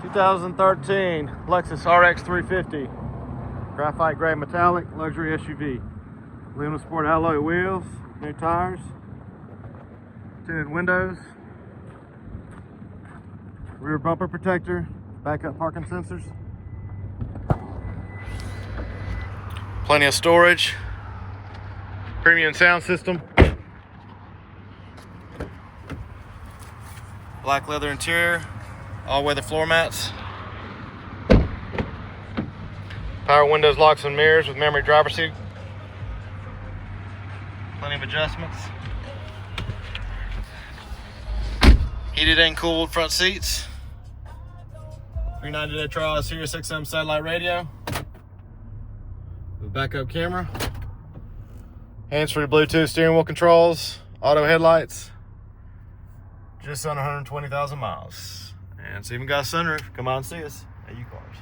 2013 Lexus RX 350, graphite gray metallic luxury SUV. Aluminum sport alloy wheels, new tires, tinted windows, rear bumper protector, backup parking sensors, plenty of storage, premium sound system, black leather interior, all weather floor mats, power windows, locks and mirrors with memory driver seat, plenty of adjustments, heated and cooled front seats, 390-day trial Sirius XM satellite radio with backup camera, hands-free Bluetooth steering wheel controls, auto headlights, just under 120,000 miles. And it's even got a sunroof. Come on and see us at U-Cars.